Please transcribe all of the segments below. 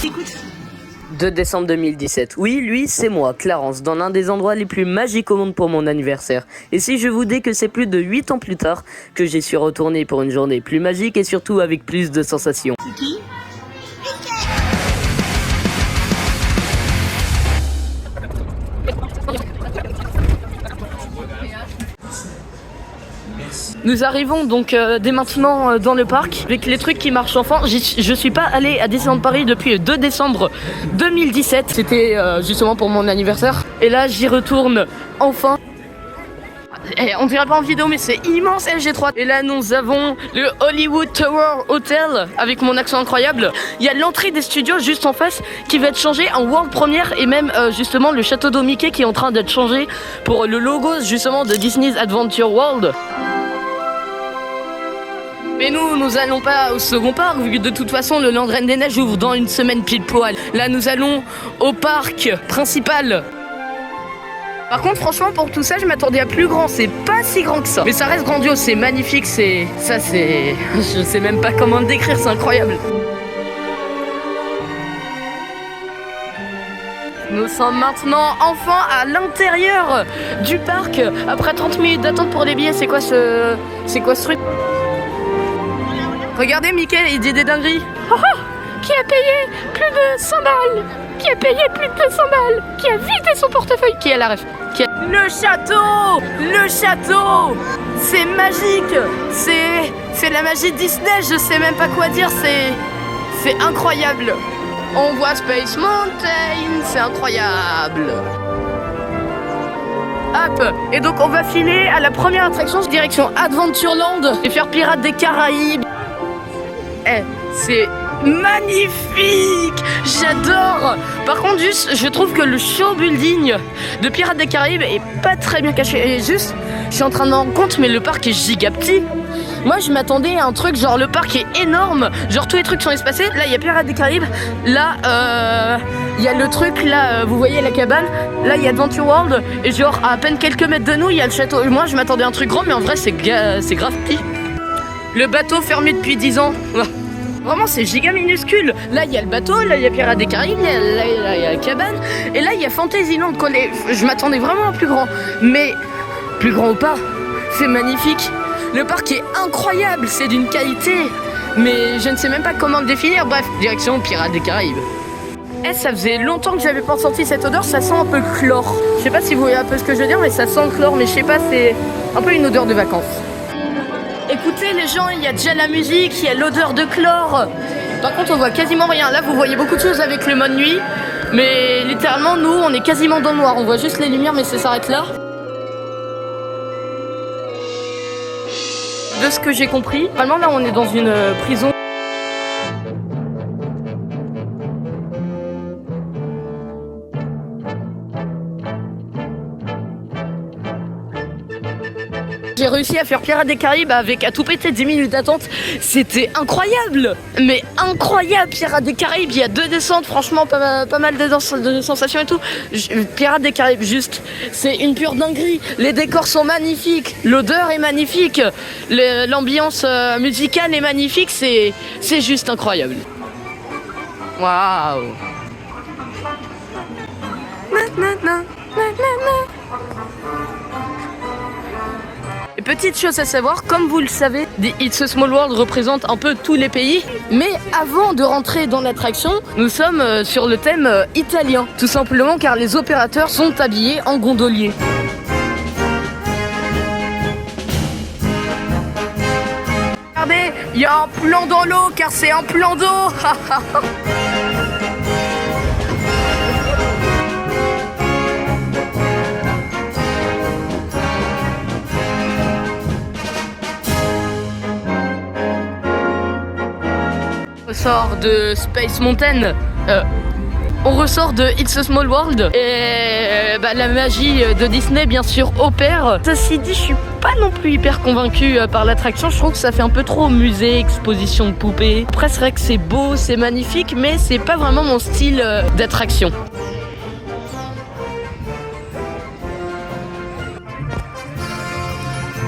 Écoute. 2 décembre 2017. Oui, lui, c'est moi, Clarence, dans l'un des endroits les plus magiques au monde pour mon anniversaire. Et si je vous dis que c'est plus de 8 ans plus tard que j'y suis retourné pour une journée plus magique et surtout avec plus de sensations. C'est qui? Nous arrivons donc dès maintenant dans le parc avec les trucs qui marchent enfin. Je suis pas allé à Disneyland Paris depuis le 2 décembre 2017. C'était justement pour mon anniversaire. Et là j'y retourne enfin. On dirait pas en vidéo mais c'est immense LG3. Et là nous avons le Hollywood Tower Hotel avec mon accent incroyable. Il y a l'entrée des studios juste en face qui va être changée en world première. Et même justement le château d'eau Mickey qui est en train d'être changé pour le logo justement de Disney's Adventure World. Mais nous allons pas au second parc, vu que de toute façon le Land Reine des Neiges ouvre dans une semaine pile poil. Là nous allons au parc principal. Par contre franchement pour tout ça je m'attendais à plus grand, c'est pas si grand que ça. Mais ça reste grandiose, c'est magnifique, c'est... Je sais même pas comment le décrire, c'est incroyable. Nous sommes maintenant enfin à l'intérieur du parc. Après 30 minutes d'attente pour les billets, c'est quoi ce truc? Regardez Mickey, il dit des dingueries. Qui a payé plus de 100 balles? Qui a payé plus de 200 balles? Qui a vidé son portefeuille? Qui a la ref? Le château! Le château! C'est magique! C'est la magie de Disney, je sais même pas quoi dire, c'est incroyable! On voit Space Mountain, c'est incroyable! Hop! Et donc on va filer à la première attraction, direction Adventureland et faire Pirates des Caraïbes. C'est magnifique! J'adore! Par contre, juste, je trouve que le show building de Pirates des Caraïbes est pas très bien caché. Et juste, je suis en train de me rendre compte, mais le parc est giga petit. Moi, je m'attendais à un truc genre le parc est énorme, genre tous les trucs sont espacés. Là, il y a Pirates des Caraïbes. Là, il y a le truc, là, vous voyez la cabane. Là, il y a Adventure World. Et genre, à peine quelques mètres de nous, il y a le château. Et moi, je m'attendais à un truc grand, mais en vrai, c'est grave petit. Le bateau fermé depuis 10 ans. Vraiment, c'est giga minuscule. Là, il y a le bateau, là, il y a Pirates des Caraïbes, là, il y a la cabane. Et là, il y a Fantasyland. Je m'attendais vraiment à plus grand. Mais, plus grand ou pas, c'est magnifique. Le parc est incroyable, c'est d'une qualité. Mais je ne sais même pas comment le définir. Bref, direction Pirates des Caraïbes. Ça faisait longtemps que j'avais pas senti cette odeur, ça sent un peu chlore. Je sais pas si vous voyez un peu ce que je veux dire, mais ça sent le chlore. Mais je sais pas, c'est un peu une odeur de vacances. Écoutez les gens, il y a déjà la musique, il y a l'odeur de chlore. Par contre on voit quasiment rien. Là vous voyez beaucoup de choses avec le mode nuit. Mais littéralement nous on est quasiment dans le noir. On voit juste les lumières mais ça s'arrête là. De ce que j'ai compris, normalement là on est dans une prison. J'ai réussi à faire Pirates des Caraïbes avec à tout péter 10 minutes d'attente. C'était incroyable! Mais incroyable! Pirates des Caraïbes, il y a 2 descentes, franchement pas mal de sensations et tout. Pirates des Caraïbes, juste, c'est une pure dinguerie. Les décors sont magnifiques, l'odeur est magnifique, l'ambiance musicale est magnifique, c'est juste incroyable. Waouh! Et petite chose à savoir, comme vous le savez, The It's a Small World représente un peu tous les pays. Mais avant de rentrer dans l'attraction, nous sommes sur le thème italien. Tout simplement car les opérateurs sont habillés en gondoliers. Regardez, il y a un plan dans l'eau car c'est un plan d'eau. On ressort de Space Mountain, on ressort de It's a Small World et la magie de Disney bien sûr opère. Ceci dit, je suis pas non plus hyper convaincu par l'attraction, je trouve que ça fait un peu trop musée, exposition de poupées. Après c'est vrai que c'est beau, c'est magnifique, mais c'est pas vraiment mon style d'attraction.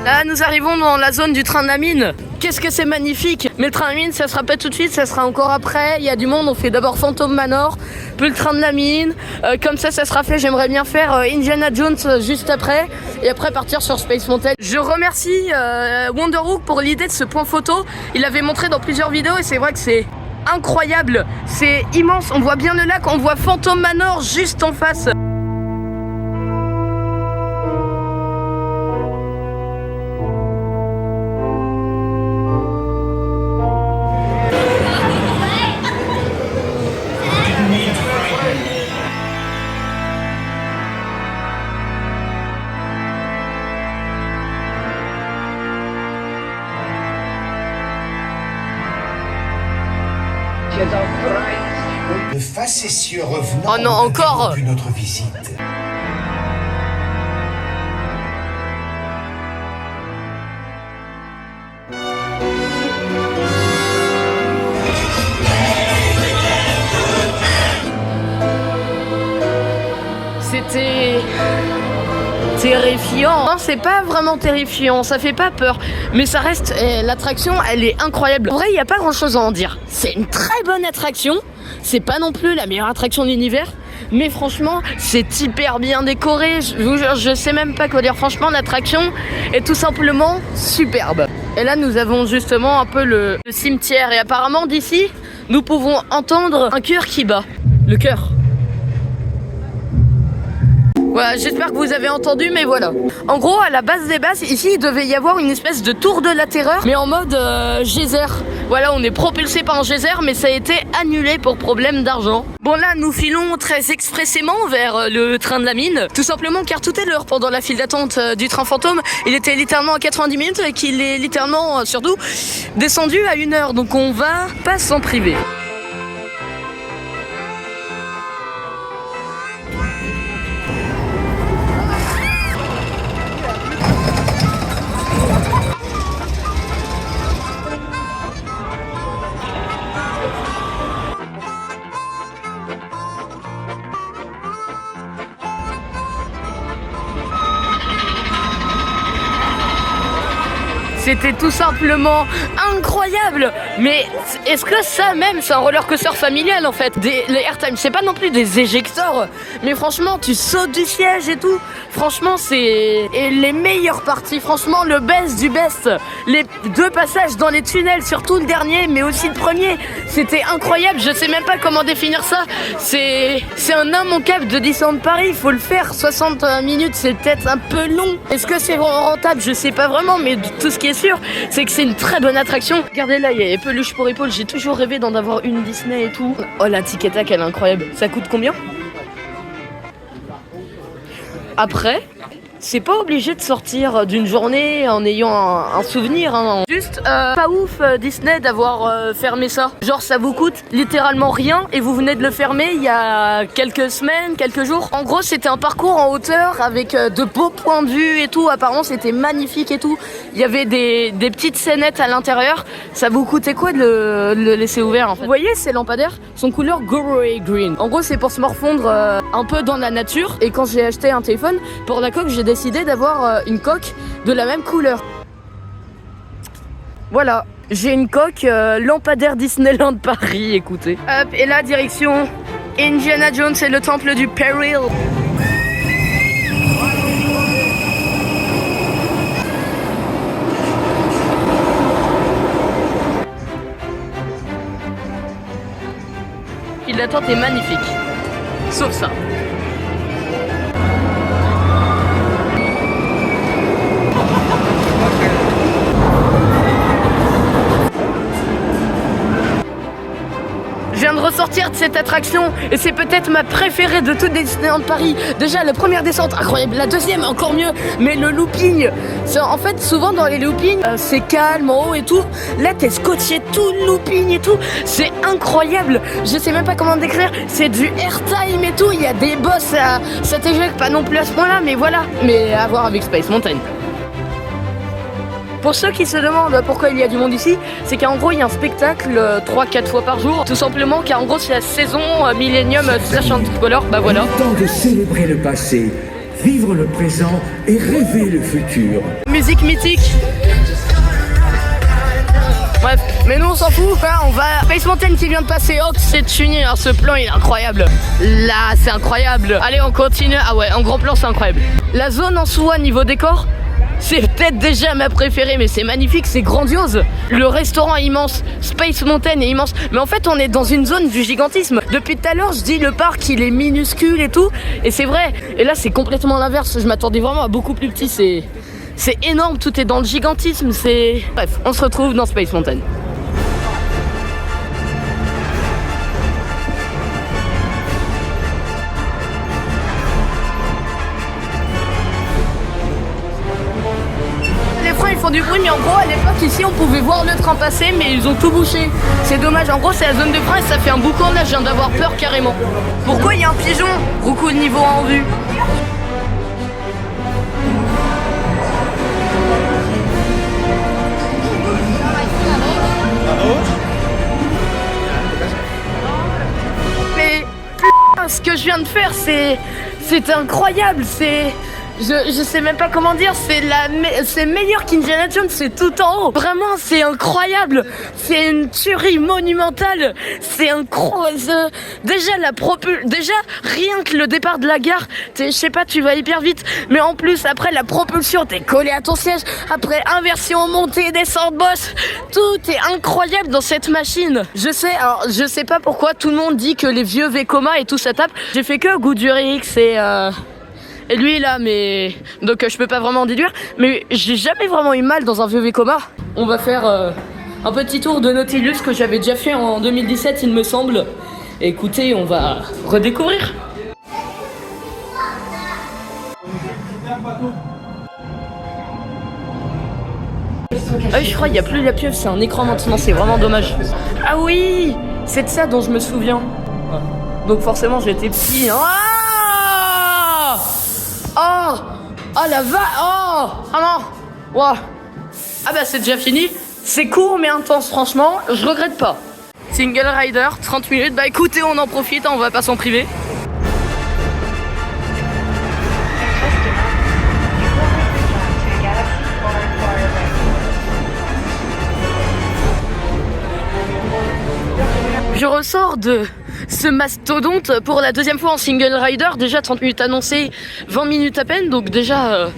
Là nous arrivons dans la zone du train de la mine. qu'est-ce que c'est magnifique. Mais le train de la mine, ça sera pas tout de suite, ça sera encore après. Il y a du monde, on fait d'abord Phantom Manor, puis le train de la mine. Comme ça sera fait. J'aimerais bien faire Indiana Jones juste après, et après partir sur Space Mountain. Je remercie Wonderhook pour l'idée de ce point photo. Il l'avait montré dans plusieurs vidéos et c'est vrai que c'est incroyable. C'est immense, on voit bien le lac, on voit Phantom Manor juste en face. De facétieux revenants. Oh non, encore d'une autre visite. C'était terrifiant. Non, c'est pas vraiment terrifiant, ça fait pas peur. Mais ça reste, l'attraction, elle est incroyable. En vrai, il n'y a pas grand chose à en dire. C'est une très bonne attraction. C'est pas non plus la meilleure attraction de l'univers. Mais franchement, c'est hyper bien décoré. Je vous jure, je sais même pas quoi dire. Franchement, l'attraction est tout simplement superbe. Et là, nous avons justement un peu le cimetière. Et apparemment, d'ici, nous pouvons entendre un cœur qui bat. Le cœur. Voilà, j'espère que vous avez entendu, mais voilà. En gros, à la base des bases, ici, il devait y avoir une espèce de tour de la terreur, mais en mode geyser. Voilà, on est propulsé par un geyser, mais ça a été annulé pour problème d'argent. Bon là, nous filons très expressément vers le train de la mine, tout simplement car tout à l'heure, pendant la file d'attente du train fantôme, il était littéralement à 90 minutes et qu'il est littéralement, surtout, descendu à 1 heure. Donc on va pas s'en priver. C'était tout simplement incroyable. Mais est-ce que ça même, c'est un roller coaster familial en fait? Les Airtime, c'est pas non plus des éjecteurs, mais franchement, tu sautes du siège et tout. Franchement, c'est les meilleures parties. Franchement, le best du best. Les 2 passages dans les tunnels, surtout le dernier, mais aussi le premier, c'était incroyable. Je sais même pas comment définir ça. C'est un immanquable de Disneyland Paris. Il faut le faire. 60 minutes, c'est peut-être un peu long. Est-ce que c'est rentable? Je sais pas vraiment, mais tout ce qui est sûr, c'est que c'est une très bonne attraction. Regardez là, il y a peluche pour épaule. J'ai toujours rêvé d'en avoir une Disney et tout. Oh, la Tic et Tac, elle est incroyable. Ça coûte combien? Après, c'est pas obligé de sortir d'une journée en ayant un souvenir. Hein. Juste, pas ouf Disney d'avoir fermé ça. Genre, ça vous coûte littéralement rien et vous venez de le fermer il y a quelques semaines, quelques jours. En gros, c'était un parcours en hauteur avec de beaux points de vue et tout. Apparemment, c'était magnifique et tout. Il y avait des petites scénettes à l'intérieur. Ça vous coûtait quoi de le laisser ouvert en fait? Vous voyez, ces lampadaires sont couleur Gorey Green. En gros, c'est pour se morfondre un peu dans la nature. Et quand j'ai acheté un téléphone, pour la coque, j'ai décidé d'avoir une coque de la même couleur. Voilà, j'ai une coque lampadaire Disneyland Paris, écoutez. Hop, et là, direction Indiana Jones et le temple du Péril. L'attente est magnifique, sauf ça. Je viens de ressortir de cette attraction et c'est peut-être ma préférée de toutes les Disneyland Paris. Déjà la première descente incroyable, la deuxième encore mieux, mais le looping, en fait souvent dans les loopings c'est calme en haut et tout. Là t'es scotché tout le looping et tout, c'est incroyable. Je sais même pas comment décrire, c'est du airtime et tout. Il y a des boss, ça t'éjecte pas non plus à ce point là, mais voilà. Mais à voir avec Space Mountain. Pour ceux qui se demandent pourquoi il y a du monde ici, c'est qu'en gros il y a un spectacle 3-4 fois par jour, tout simplement car en gros c'est la saison Millennium Slash Color, bah voilà. Il est temps de célébrer le passé, vivre le présent et rêver le futur. Musique mythique. Bref, mais nous on s'en fout, hein, on va... Space Mountain qui vient de passer, oh c'est tuné, hein, ce plan il est incroyable. Là, c'est incroyable. Allez, on continue. Ah ouais, en gros plan, c'est incroyable. La zone en soi, niveau décor, c'est peut-être déjà ma préférée, mais c'est magnifique, c'est grandiose. Le restaurant est immense, Space Mountain est immense. Mais en fait, on est dans une zone du gigantisme. Depuis tout à l'heure, je dis le parc, il est minuscule et tout. Et c'est vrai. Et là, c'est complètement l'inverse. Je m'attendais vraiment à beaucoup plus petit. C'est énorme, tout est dans le gigantisme. Bref, on se retrouve dans Space Mountain. Ils font du bruit, mais en gros à l'époque ici on pouvait voir le train passer, mais ils ont tout bouché. C'est dommage, en gros c'est la zone de frein et ça fait un boucan là, je viens d'avoir peur carrément. Pourquoi il y a un pigeon? Beaucoup de niveaux en vue. Mais putain, ce que je viens de faire c'est incroyable, je sais même pas comment dire, c'est meilleur qu'Indiana Jones, c'est tout en haut. Vraiment, c'est incroyable. C'est une tuerie monumentale. C'est incroyable. Déjà, rien que le départ de la gare, je sais pas, tu vas hyper vite. Mais en plus, après la propulsion, t'es collé à ton siège. Après, inversion, montée, descente, boss. Tout est incroyable dans cette machine. Je sais pas pourquoi tout le monde dit que les vieux Vekoma et tout ça tape. J'ai fait que Goodyear X et lui là, mais donc je peux pas vraiment en déduire, mais j'ai jamais vraiment eu mal dans un vieux Vekoma. On va faire un petit tour de Nautilus que j'avais déjà fait en 2017 il me semble. Écoutez, on va redécouvrir. Ah oui, je crois qu'il n'y a plus la pieuvre, c'est un écran maintenant, c'est vraiment dommage. Ah oui, c'est de ça dont je me souviens. Donc forcément j'étais petit. Oh! Oh la va! Oh! Ah non! Wow. Ah bah c'est déjà fini. C'est court mais intense, franchement, je regrette pas. Single rider, 30 minutes. Bah écoutez, on en profite, on va pas s'en priver. Je ressors de ce mastodonte pour la deuxième fois en single rider. Déjà 30 minutes annoncées, 20 minutes à peine, donc déjà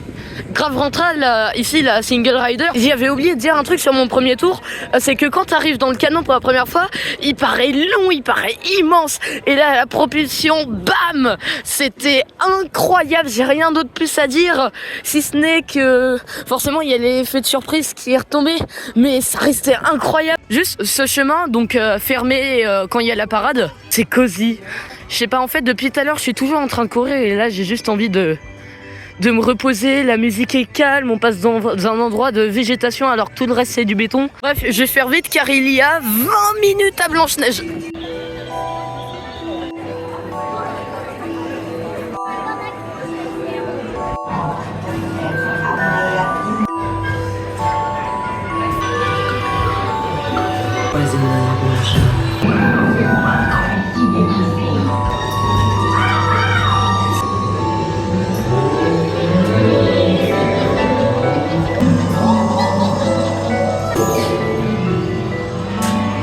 grave rentral ici la single rider. J'avais oublié de dire un truc sur mon premier tour, c'est que quand tu arrives dans le canon pour la première fois, il paraît long, il paraît immense, et là la propulsion, bam, c'était incroyable. J'ai rien d'autre plus à dire, si ce n'est que forcément il y a l'effet de surprise qui est retombé, mais ça restait incroyable. Juste ce chemin, donc fermé quand il y a la parade, c'est cosy. Je sais pas, en fait depuis tout à l'heure je suis toujours en train de courir et là j'ai juste envie de me reposer, la musique est calme, on passe dans un endroit de végétation alors que tout le reste c'est du béton. Bref, je vais faire vite car il y a 20 minutes à Blanche-Neige.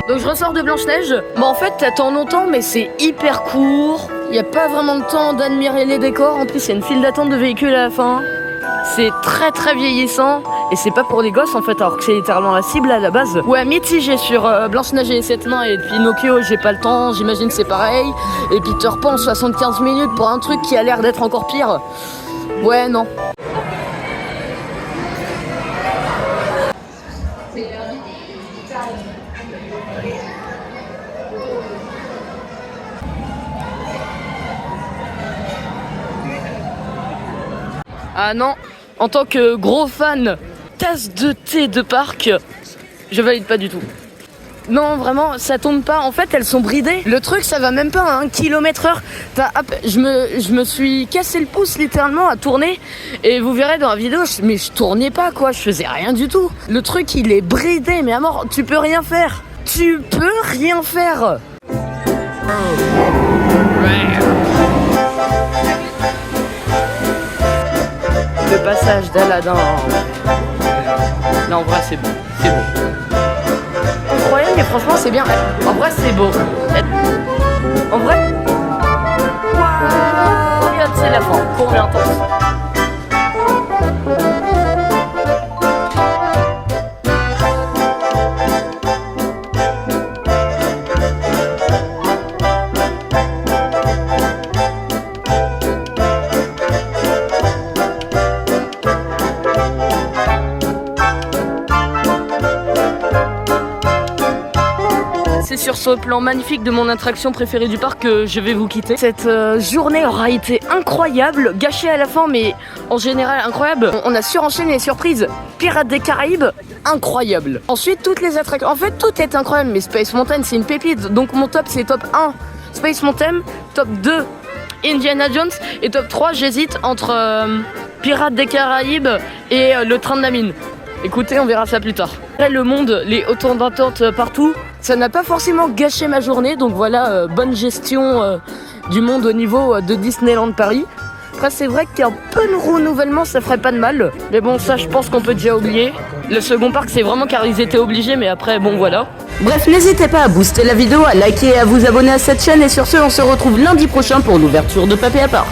Donc je ressors de Blanche-Neige. Bon en fait t'attends longtemps mais c'est hyper court. Il n'y a pas vraiment le temps d'admirer les décors. En plus il y a une file d'attente de véhicules à la fin. C'est très très vieillissant. Et c'est pas pour les gosses en fait alors que c'est littéralement la cible à la base. Ouais, mitigé sur Blanche-Neige et les 7 nains et Pinocchio, j'ai pas le temps, j'imagine c'est pareil. Et Peter Pan 75 minutes pour un truc qui a l'air d'être encore pire. Ouais non. Ah non, en tant que gros fan tasse de thé de parc, je valide pas du tout. Non, vraiment, ça tombe pas. En fait, elles sont bridées. Le truc, ça va même pas à 1 km/h. Je me suis cassé le pouce littéralement à tourner. Et vous verrez dans la vidéo, mais je tournais pas quoi, je faisais rien du tout. Le truc, il est bridé, mais à mort, tu peux rien faire. Tu peux rien faire. Le passage d'Aladin. Là en vrai c'est bon, c'est bon. mais franchement c'est bien. En vrai c'est beau. En vrai. Waouh, regarde, c'est la fin. Combien intense. C'est sur ce plan magnifique de mon attraction préférée du parc que je vais vous quitter. Cette journée aura été incroyable, gâchée à la fin, mais en général incroyable. On a surenchaîné les surprises. Pirates des Caraïbes, incroyable. Ensuite, toutes les attractions. En fait, tout est incroyable, mais Space Mountain, c'est une pépite. Donc mon top, c'est top 1, Space Mountain, top 2, Indiana Jones, et top 3, j'hésite entre Pirates des Caraïbes et le train de la mine. Écoutez, on verra ça plus tard. Le monde, les autant d'attentes partout, ça n'a pas forcément gâché ma journée, donc voilà, bonne gestion du monde au niveau de Disneyland Paris. Après, c'est vrai qu'un peu de renouvellement, ça ferait pas de mal. Mais bon, ça, je pense qu'on peut déjà oublier. Le second parc, c'est vraiment car ils étaient obligés, mais après, bon, voilà. Bref, n'hésitez pas à booster la vidéo, à liker et à vous abonner à cette chaîne. Et sur ce, on se retrouve lundi prochain pour l'ouverture de Papé à part.